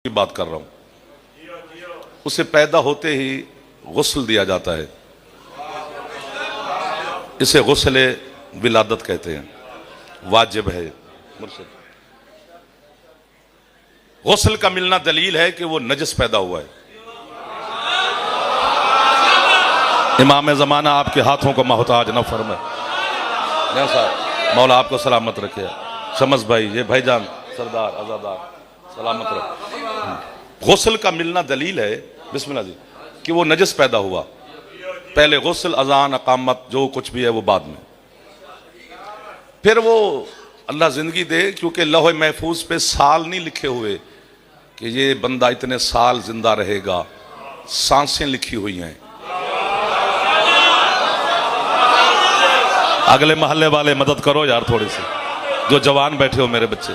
की बात कर रहा हूं। उसे पैदा होते ही गुस्ल दिया जाता है, इसे गुस्ल विलादत कहते हैं, वाजिब है। मुर्शिद, गुस्ल का मिलना दलील है कि वो नजस पैदा हुआ है। इमाम ज़माना आपके हाथों को मोहताज न फरमाए। साहब मौला आपको सलामत रखे। शमस भाई, ये भाईजान सरदार आजादार सलामत रखे। गुस्ल का मिलना दलील है, बिस्मिल्लाह जी, कि वो नजस पैदा हुआ। पहले गुस्ल, अजान, अकामत, जो कुछ भी है वो बाद में। फिर वो अल्लाह जिंदगी दे, क्योंकि लौह महफूज पे साल नहीं लिखे हुए कि ये बंदा इतने साल जिंदा रहेगा, सांसें लिखी हुई हैं। अगले मोहल्ले वाले मदद करो यार थोड़ी सी, जो जवान बैठे हो मेरे बच्चे।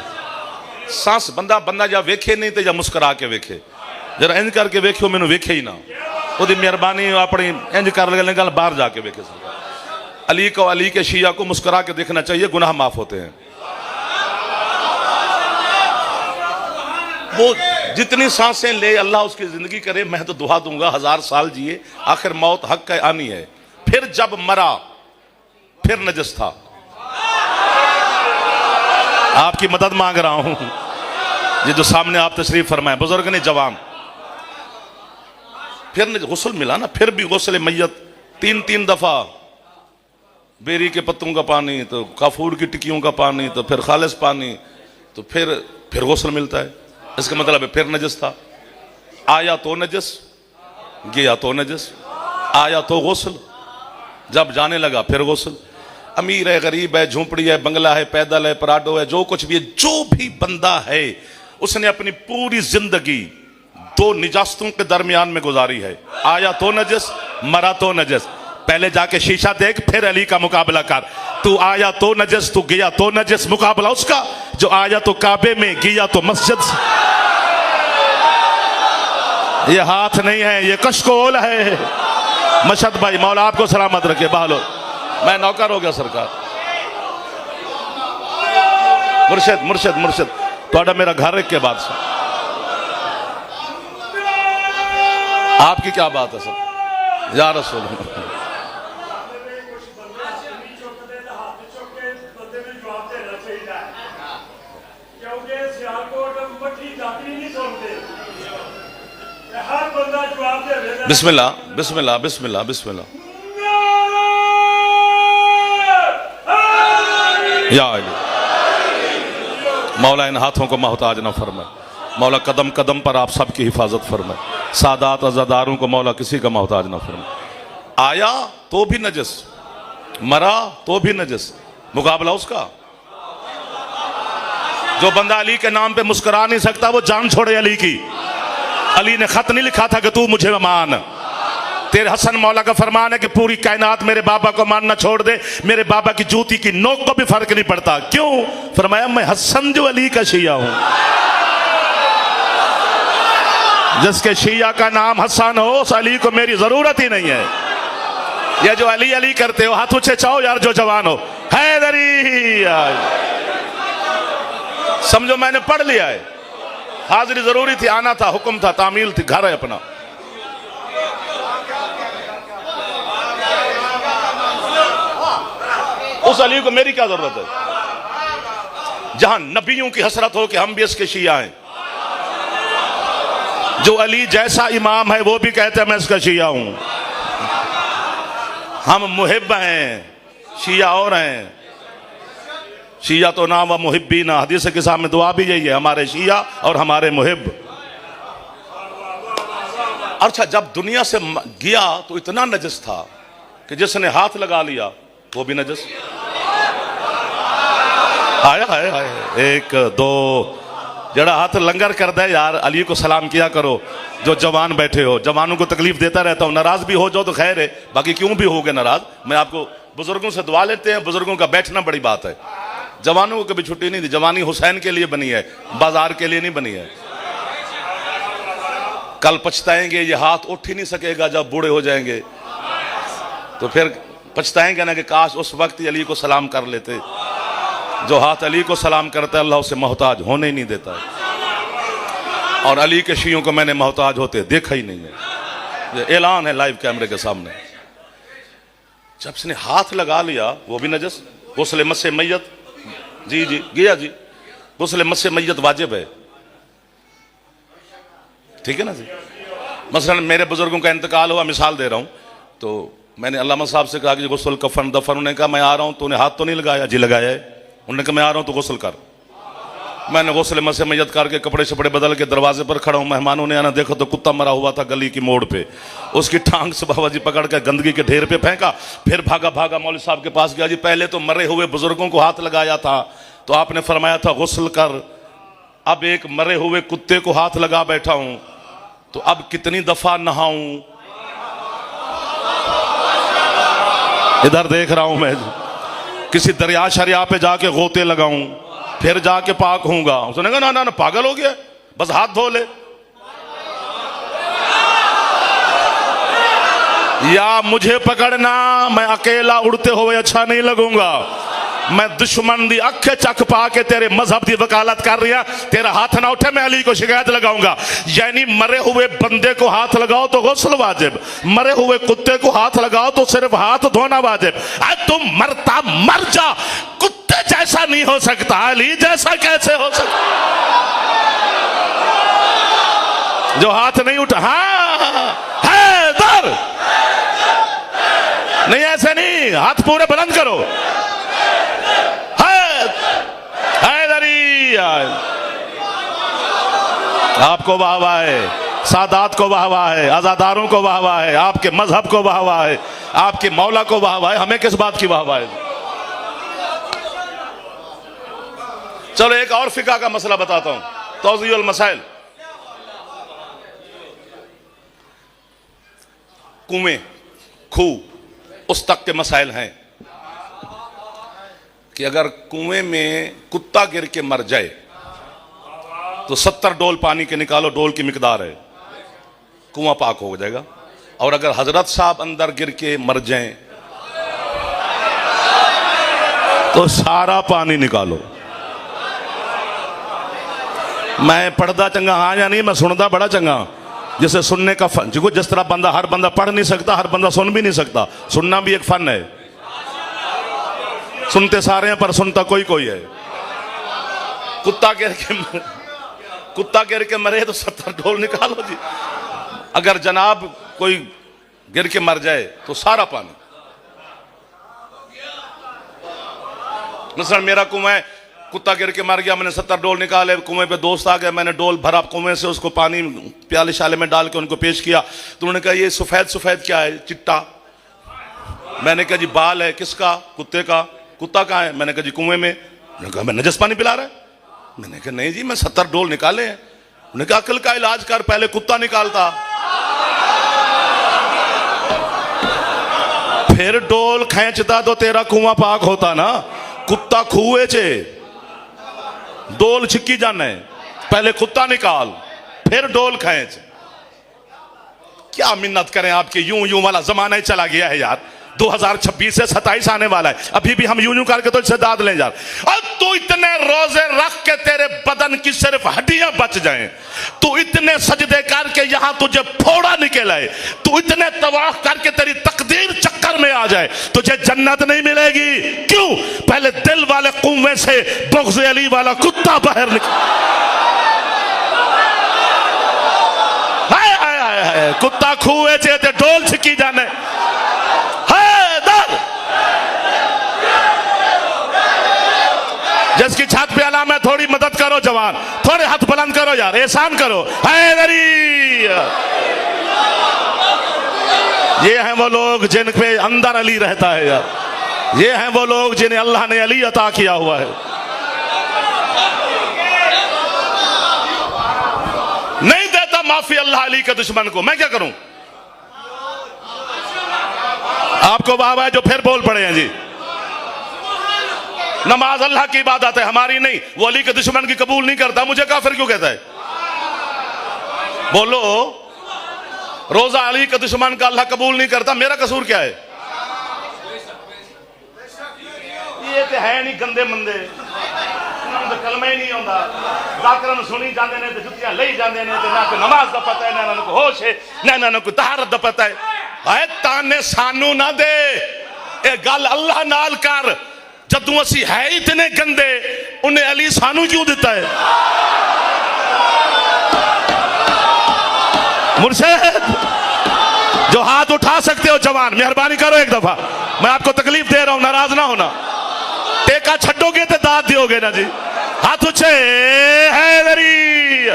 सांस बंदा या वेखे नहीं तो या मुस्कुरा के वेखे, जरा इंज करके वेखियो, मैनू वेखे ही ना, ओदी मेहरबानी अपनी इंज कर ले, गल बाहर जाके वेखे। अली के शिया को मुस्कुरा के देखना चाहिए, गुनाह माफ होते हैं। वो जितनी सांसें ले अल्लाह उसकी जिंदगी करे, मैं तो दुआ दूंगा 1000 साल जिए, आखिर मौत हक का आनी है। फिर जब मरा फिर नजस था। आपकी मदद मांग रहा हूं, ये जो सामने आप तशरीफ फरमाए बुजुर्ग ने जवान, फिर गुस्ल मिला ना, फिर भी गुस्ल मैयत 3 दफा, बेरी के पत्तों का पानी, तो काफूर की टिक्कियों का पानी, तो फिर खालिस पानी, तो फिर गुस्ल मिलता है। इसका मतलब है फिर नजस था। आया तो नजस, गया तो नजस, आया तो गुस्ल, जब जाने लगा फिर गुस्ल। अमीर है, गरीब है, झोंपड़ी है, बंगला है, पैदल है, पराडो है, जो कुछ भी है, जो भी बंदा है उसने अपनी पूरी जिंदगी 2 निजास्तों के दरमियान में गुजारी है। आया तो नजस, मरा तो नजस। पहले जाके शीशा देख, फिर अली का मुकाबला कर। तू आया तो नजस, तू गया तो नजस, मुकाबला उसका जो आया तो काबे में, गया तो मस्जिद से। ये हाथ नहीं है, ये कशकोल है। मशद भाई, मौला आपको सलामत रखे। बहालो, मैं नौकर हो गया सरकार। मुर्शिद मुर्शिद मुर्शिद, थोड़ा मेरा घर के बाद से आपकी क्या बात है सर? या रसूल बिस्मिल्लाह बिस्मिल्लाह बिस्मिल्लाह बिस्मिल्लाह। या मौला इन हाथों को मोहताज न फरमाए। मौला कदम कदम पर आप सबकी हिफाजत फरमाए। सादात अज़ादारों को मौला किसी का मोहताज न फरमाए। आया तो भी नजस, मरा तो भी नजस, मुकाबला उसका। जो बंदा अली के नाम पे मुस्कुरा नहीं सकता वो जान छोड़े अली की। अली ने खत नहीं लिखा था कि तू मुझे मान। तेरे हसन मौला का फरमान है कि पूरी कायनात मेरे बाबा को मानना छोड़ दे, मेरे बाबा की जूती की नोक को भी फर्क नहीं पड़ता। क्यों? फरमाया मैं हसन जो अली का शिया हूं। जिसके शिया का नाम हसन हो, उस अली को मेरी जरूरत ही नहीं है। ये जो अली अली करते हो, हाथ ऊंचे चाहो यार जो जवान हो, हैदरी समझो मैंने पढ़ लिया है। हाजिरी जरूरी थी, आना था, हुक्म था, तामील थी, घर है अपना। उस अली को मेरी क्या जरूरत है? जहां नबियों की हसरत हो कि हम भी इसके शिया हैं। जो अली जैसा इमाम है वो भी कहते हैं मैं इसका शिया हूं। हम मुहिब हैं, शिया और हैं। शिया तो ना व मुहिब्बी ना, हदीस के सामने दुआ भी यही है, हमारे शिया और हमारे मुहिब। अच्छा, जब दुनिया से गया तो इतना नजस था कि जिसने हाथ लगा लिया वो भी नजस। हाय हाय हाय, 1 2 जड़ा हाथ लंगर कर दे यार, अली को सलाम किया करो। जो जवान बैठे हो, जवानों को तकलीफ देता रहता हूं, नाराज भी हो जाओ तो खैर है, बाकी क्यों भी हो गए नाराज। मैं आपको बुजुर्गों से दुआ लेते हैं, बुजुर्गों का बैठना बड़ी बात है। जवानों को कभी छुट्टी नहीं दी। जवानी हुसैन के लिए बनी है, बाजार के लिए नहीं बनी है। कल पछताएंगे, ये हाथ उठ ही नहीं सकेगा जब बूढ़े हो जाएंगे, तो फिर पछताएंगे ना कि काश उस वक्त ही अली को सलाम कर लेते। जो हाथ अली को सलाम करता है अल्लाह उसे मोहताज होने ही नहीं देता है। और अली के शियों को मैंने मोहताज होते देखा ही नहीं है। ये ऐलान है लाइव कैमरे के सामने। जब उसने हाथ लगा लिया, वो भी नजस, गुस्ल मस्से मैयत, जी जी गया जी, गुस्ल मस्से मैयत वाजिब है, ठीक है ना जी। मसलन मेरे बुजुर्गों का इंतकाल हुआ, मिसाल दे रहा हूं, तो मैंने अल्लामा साहब से कहा कि गुस्ल कफन दफन, उन्होंने कहा मैं आ रहा हूं, तो उन्हें हाथ तो नहीं लगाया, जी लगाया है। उन्होंने कहा मैं आ रहा हूं तो गुस्ल कर। मैंने गुस्ल मस्से मैयत करके कपड़े शपड़े बदल के दरवाजे पर खड़ा हूं। मेहमानों ने आना देखो तो कुत्ता मरा हुआ था गली की मोड़ पे, उसकी टांग से बाबा जी पकड़ के गंदगी के ढेर पे फेंका, फिर भागा भागा मौलवी साहब के पास गया। जी पहले तो मरे हुए बुजुर्गों को हाथ लगाया था तो आपने फरमाया था गुस्ल कर, अब एक मरे हुए कुत्ते को हाथ लगा बैठा हूं, तो अब कितनी दफा नहाऊं? इधर देख रहा हूं मैं, किसी दरिया शरिया पे जाके गोते लगाऊं फिर जाके पाक होऊंगा? उसने कहा ना ना ना, पागल हो गया, बस हाथ धो ले। या मुझे पकड़ना, मैं अकेला उड़ते हुए अच्छा नहीं लगूंगा, मैं दुश्मन दी अखे चक पा के तेरे मजहब की वकालत कर रही, तेरा हाथ ना उठे मैं अली को शिकायत लगाऊंगा। यानी मरे हुए बंदे को हाथ लगाओ तो गुस्ल वाजिब, मरे हुए कुत्ते को हाथ लगाओ तो सिर्फ हाथ धोना वाजिब। तुम मरता मर जा, कुत्ते जैसा नहीं हो सकता, अली जैसा कैसे हो सकता? जो हाथ नहीं उठा, हाँ हैदर, नहीं ऐसे नहीं, हाथ पूरे बुलंद करो, हैदरी। आपको वाहवा है, सादात को वाहवा है, आजादारों को वाहवा है, आपके मजहब को वाहवा है, आपके मौला को वाहवा है, हमें किस बात की वाहवा है? चलो एक और फिका का मसला बताता हूं, तौज़ीहुल मसाइल। कुएं, खूह, उस तक के मसाइल हैं कि अगर कुएं में कुत्ता गिर के मर जाए तो 70 डोल पानी के निकालो, डोल की मिकदार है, कुआं पाक हो जाएगा। और अगर हजरत साहब अंदर गिर के मर जाएं तो सारा पानी निकालो। मैं पढ़दा चंगा हाँ या नहीं, मैं सुनदा बड़ा चंगा, जिसे सुनने का फन, जिस तरह बंदा, हर बंदा पढ़ नहीं सकता, हर बंदा सुन भी नहीं सकता, सुनना भी एक फन है। सुनते सारे हैं पर सुनता कोई कोई है। कुत्ता गिर के मरे तो 70 डोल निकालो जी। अगर जनाब कोई गिर के मर जाए तो सारा पानी। मसलन मेरा कुएं, कुत्ता गिर के मर गया, मैंने 70 डोल निकाले, कुएं पे दोस्त आ गए, मैंने डोल भरा कुएं से, उसको पानी प्याले शाले में डाल के उनको पेश किया, तो उन्होंने कहा ये सफेद सफेद क्या है? चिट्टा। मैंने कहा जी बाल है, किसका? कुत्ते का। कुत्ता कहाँ है? मैंने कहा जी कुएं में। उन्होंने कहा मैं नजस पानी पिला रहा है? मैंने कहा नहीं जी, मैं 70 डोल निकाले हैं। उन्होंने कहा अकल का इलाज कर, पहले कुत्ता निकालता फिर डोल खींचता तो तेरा कुआं पाक होता ना। कुत्ता खूहे चे डोल छिक्की जाने, पहले कुत्ता निकाल फिर डोल खींच। क्या मिन्नत करें आपकी, यूं यूं वाला जमाना ही चला गया है यार। 2026 से 27 आने वाला है, अभी भी हम यूं यूं करके तो इससे दाद लें यार। और तू इतने रोजे रख के तेरे बदन की सिर्फ हड्डियां बच जाएं, तू इतने सजदे करके यहां तुझे फोड़ा निकल आए, तू इतने तवाफ करके तेरी तकदीर चक्कर में आ जाए, तुझे जन्नत नहीं मिलेगी। क्यों? पहले दिल वाले कुएं से बुग़्ज़ अली वाला कुत्ता बाहर निकल। कुत्ता खूहे चे ते डोल छिकी जाने। जिसकी छत पे अलाम है, थोड़ी मदद करो जवान, थोड़े हाथ बुलंद करो यार, एहसान करो। हैदरी। ये हैं वो लोग जिन पे अंदर अली रहता है यार, ये हैं वो लोग जिन्हें अल्लाह ने अली अता किया हुआ है। नहीं देता माफी अल्लाह अली के दुश्मन को, मैं क्या करूं? आपको बाबा जो फिर बोल पड़े हैं जी, नमाज अल्लाह की इबादत है, हमारी नहीं। वो अली के दुश्मन की कबूल नहीं करता, मुझे काफिर क्यों कहता है? बोलो, रोजा अली के दुश्मन का अल्लाह कबूल नहीं करता, मेरा कसूर क्या है? ये तो है नहीं गंदे मंदे, कलमा ही नहीं आता, जाकर सुनी जाते हैं तो जुतियां ले जाते हैं, ना कोई नमाज का पता है, ना कोई होश है, ना कोई तहारत का पता है। आए ताने सानू ना दे, ये गल अल्लाह नाल कर। जदों असी है इतने गंदे, उन्हें अली सानू क्यों दिता है? मुर्शिद जो हाथ उठा सकते हो जवान, मेहरबानी करो एक दफा, मैं आपको तकलीफ दे रहा हूं, नाराज ना होना। टेका छड्डोगे तो दाद दियोगे ना जी। हाथ उठे हैदरी,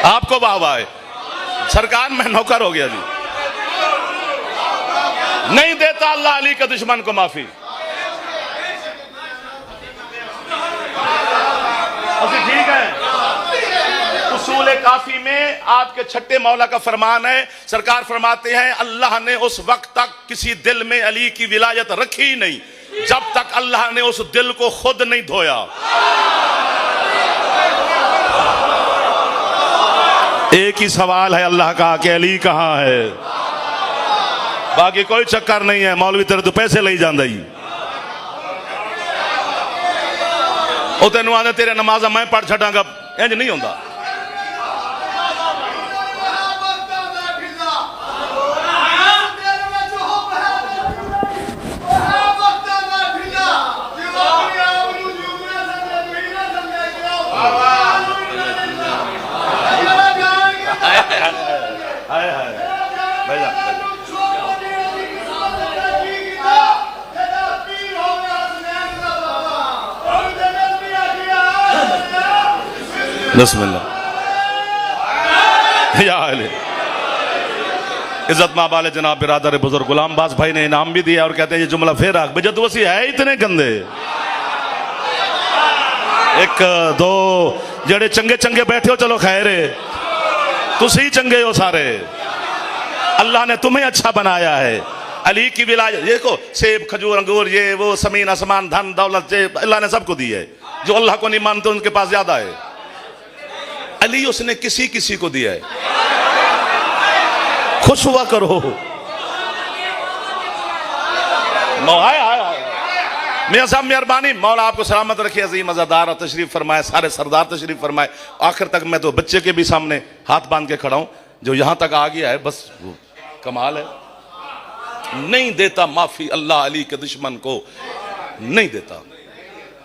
आपको वाह वाह है सरकार, मैं नौकर हो गया जी। नहीं देता अल्लाह अली के दुश्मन को माफी। ठीक है, उसूल काफी में आपके छठे मौला का फरमान है, सरकार फरमाते हैं अल्लाह ने उस वक्त तक किसी दिल में अली की विलायत रखी नहीं जब तक अल्लाह ने उस दिल को खुद नहीं धोया। एक ही सवाल है अल्लाह का कि अली कहां है, बाकी कोई चक्कर नहीं है। मौलवी तेरे तो पैसे ले जांदा ही, ਉਹ ਤੈਨੂੰ ਆਂਦੇ तेरे नमाजा मैं पढ़ छड़ांगा, इंज नहीं होंदा। बिस्मिल्लाह या अली। इज्जत माबाले जनाब बिरादर बुजुर्ग गुलाम बास भाई ने इनाम भी दिया और कहते हैं ये जुमला फिर आख जद वसी है इतने गंदे, एक दो जड़े चंगे चंगे बैठे हो, चलो खैर है, तुसी चंगे हो सारे, अल्लाह ने तुम्हें अच्छा बनाया है। अली की विलायत देखो, सेब खजूर अंगूर ये वो जमीन आसमान धन दौलत अल्लाह ने सबको दी है। जो अल्लाह को नहीं मानते उनके पास ज्यादा है। अली उसने किसी किसी को दिया है, खुश हुआ करो। मियां साहब मेहरबानी, मौला आपको सलामत रखे, अजीम अज़ादार और तशरीफ फरमाए, सारे सरदार तशरीफ फरमाए। आखिर तक मैं तो बच्चे के भी सामने हाथ बांध के खड़ा हूं, जो यहां तक आ गया है बस कमाल है। नहीं देता माफी अल्लाह अली के दुश्मन को, नहीं देता।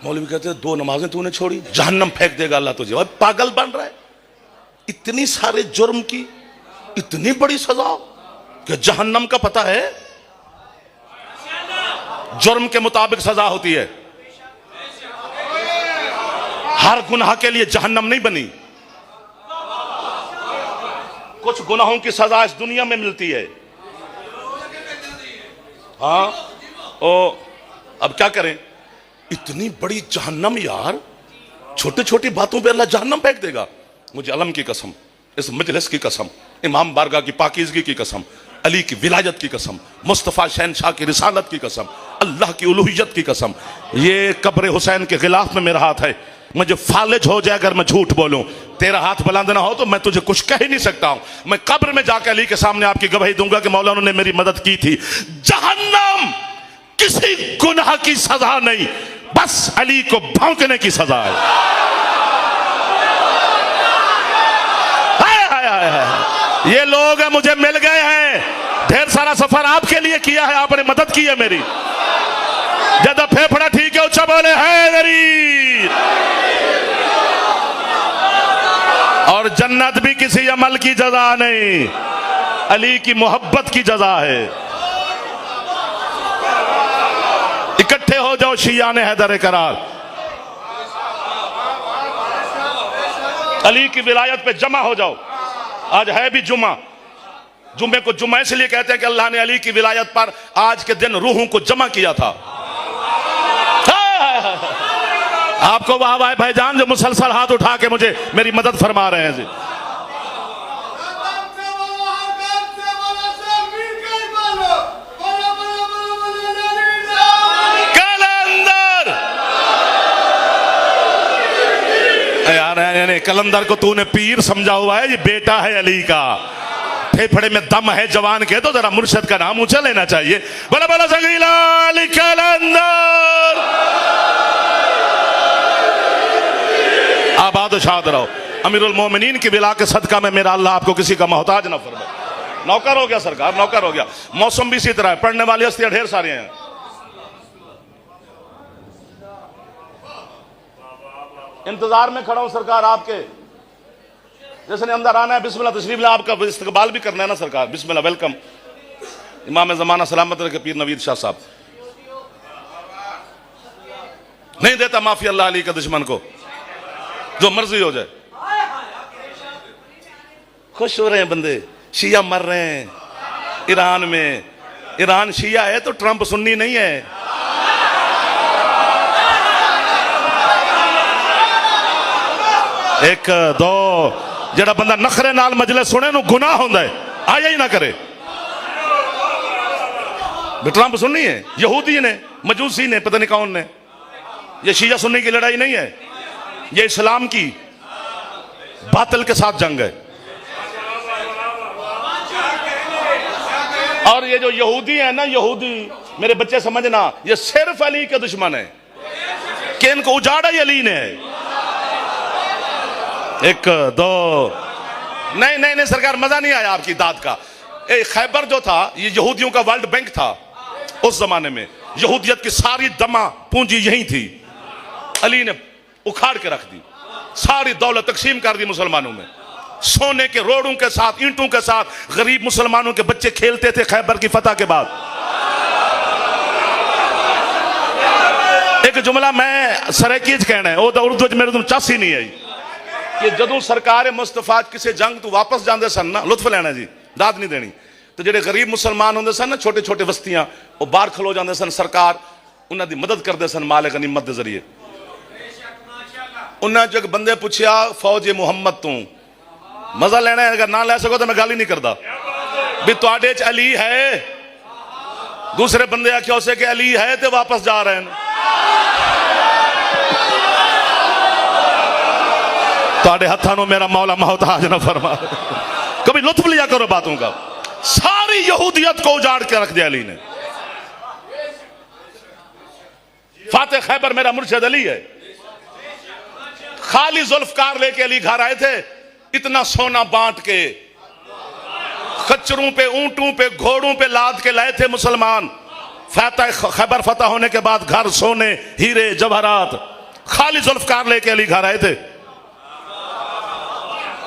मौलवी कहते हैं 2 नमाजें तूने छोड़ी, जहन्नम फेंक देगा अल्लाह तुझे। और पागल बन रहा है, इतनी सारे जुर्म की इतनी बड़ी सजा कि जहन्नम का पता है। जुर्म के मुताबिक सजा होती है, हर गुनाह के लिए जहन्नम नहीं बनी। कुछ गुनाहों की सजा इस दुनिया में मिलती है। हाँ ओ अब क्या करें, इतनी बड़ी जहन्नम यार, छोटी छोटी बातों पे अल्लाह जहन्नम फेंक देगा। मुझे अलम की कसम, इस मजलिस की कसम, इमाम बारगाह की पाकीज़गी की कसम, अली की विलायत की कसम, मुस्तफ़ा शहनशाह की रिसालत की कसम, अल्लाह की उलूहियत की कसम, ये कब्र हुसैन के खिलाफ में मेरा हाथ है। मुझे फालिज हो जाए अगर मैं झूठ बोलूं, तेरा हाथ बुलंद ना हो तो मैं तुझे कुछ कह ही नहीं सकता हूं। मैं कब्र में जाकर अली के सामने आपकी गवाही दूंगा कि मौला उन्होंने मेरी मदद की थी। जहन्नम किसी गुनाह की सजा नहीं, बस अली को भौंकने की सजा है। ये लोग मुझे मिल गए हैं, ढेर सारा सफर आपके लिए किया है, आपने मदद की है मेरी। जब फेफड़ा ठीक है उच्चा बोले हैदरी। और जन्नत भी किसी अमल की जजा नहीं, अली की मोहब्बत की जजा है। इकट्ठे हो जाओ शिया ने हैदर करार, अली की विलायत पे जमा हो जाओ। आज है भी जुमा, जुम्मे को जुम्मा इसलिए कहते हैं कि अल्लाह ने अली की विलायत पर आज के दिन रूहों को जमा किया था। आपको वाह वाह भाईजान जो मुसलसल हाथ उठा के मुझे मेरी मदद फरमा रहे हैं जी। यार कलंदर को तूने पीर समझा हुआ है, ये बेटा है अली का। फेफड़े में दम है जवान के तो जरा मुर्शद का नाम ऊंचा लेना चाहिए। बोला बोला संगीला कलंदर। आबाद शाद रहो। अमीरुल मोमिनीन की बिला के सदका में मेरा अल्लाह आपको किसी का मोहताज ना फरमाए। नौकर हो गया सरकार, नौकर हो गया। मौसम भी इसी तरह है, पढ़ने वाली हस्तियां ढेर सारी हैं। इंतजार में खड़ा हूं सरकार आपके, जिसने अंदर आना है बिस्मिल्लाह तशरीफ ले, आपका इस्तकबाल भी करना है ना सरकार। बिस्मिल्लाह, वेलकम। इमाम ज़माना सलामत रखे पीर नवीद शाह साहब। नहीं देता माफी अल्लाह अली का दुश्मन को, जो मर्जी हो जाए। खुश हो रहे हैं बंदे, शिया मर रहे हैं ईरान में। ईरान शिया है तो ट्रंप सुन्नी नहीं है। एक दो जड़ा बंदा नखरे नाल मजले सुने नु गुनाह होंदा है, आया ही ना करे। ट्रंप सुन्नी है, यहूदी ने, मजूसी ने, पता नहीं कौन ने। ये शिया सुन्नी की लड़ाई नहीं है, ये इस्लाम की बातिल के साथ जंग है। और ये जो यहूदी है ना, यहूदी मेरे बच्चे समझना, ये सिर्फ अली के दुश्मन है कि इनको उजाड़ा ही अली ने है। एक दो नहीं नहीं नहीं सरकार, मजा नहीं आया आपकी दाद का। खैबर जो था ये यहूदियों का वर्ल्ड बैंक था उस जमाने में। यहूदियत की सारी दमा पूंजी यही थी, अली ने उखाड़ के रख दी। सारी दौलत तकसीम कर दी मुसलमानों में। सोने के रोड़ों के साथ, ईंटों के साथ गरीब मुसलमानों के बच्चे खेलते थे खैबर की फतह के बाद। एक जुमला मैं सरेकीज कहना है, वो उर्दू च मेरे तुम चस ही नहीं आई कि जदों सरकार मुस्तफा किसी जंग तो वापस जाते सन ना, लुत्फ लेना जी, दाद नहीं देनी, तो जेडे गरीब मुसलमान होंगे सन ना, छोटे छोटे बस्तियां, वो बाहर खलो जाते सन, सरकार उन्होंने मदद करते सन माले गनीमत के जरिए। उन्हें जो बंदे पूछया फौज मुहम्मद तू मजा लेना है, अगर ना ले सको तो मैं गाली नहीं करता भी तुहाडे च अली है। दूसरे बंदे आख्या उसे कि अली है तो वापस जा रहे हैं। तुहाडे हत्थां नूं मेरा मौला मोहताज न फरमा। कभी लुत्फ लिया करो बातों का। सारी यहूदियत को उजाड़ के रख दिया अली ने। फाते खैबर मेरा मुर्शिद अली है। खाली जुल्फकार लेके अली घर आए थे, इतना सोना बांट के खच्चरों पे, ऊंटों पे, घोड़ों पे लाद के लाए थे मुसलमान। खैबर फतह होने के बाद घर सोने, हीरे, जवाहरात, खाली जुल्फकार लेके अली घर आए थे।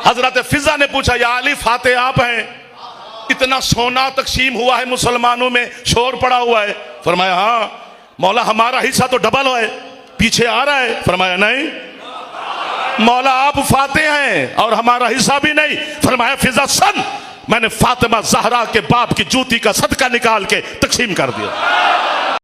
हजरत फिजा ने पूछा, या अली फाते आप हैं, इतना सोना तकसीम हुआ है मुसलमानों में, शोर पड़ा हुआ है। फरमाया हाँ मौला, हमारा हिस्सा तो डबल है, पीछे आ रहा है। फरमाया नहीं मौला, आप फाते हैं और हमारा हिस्सा भी नहीं। फरमाया फिजा सन, मैंने फातिमा ज़हरा के बाप की जूती का सदका निकाल के तकसीम कर दिया।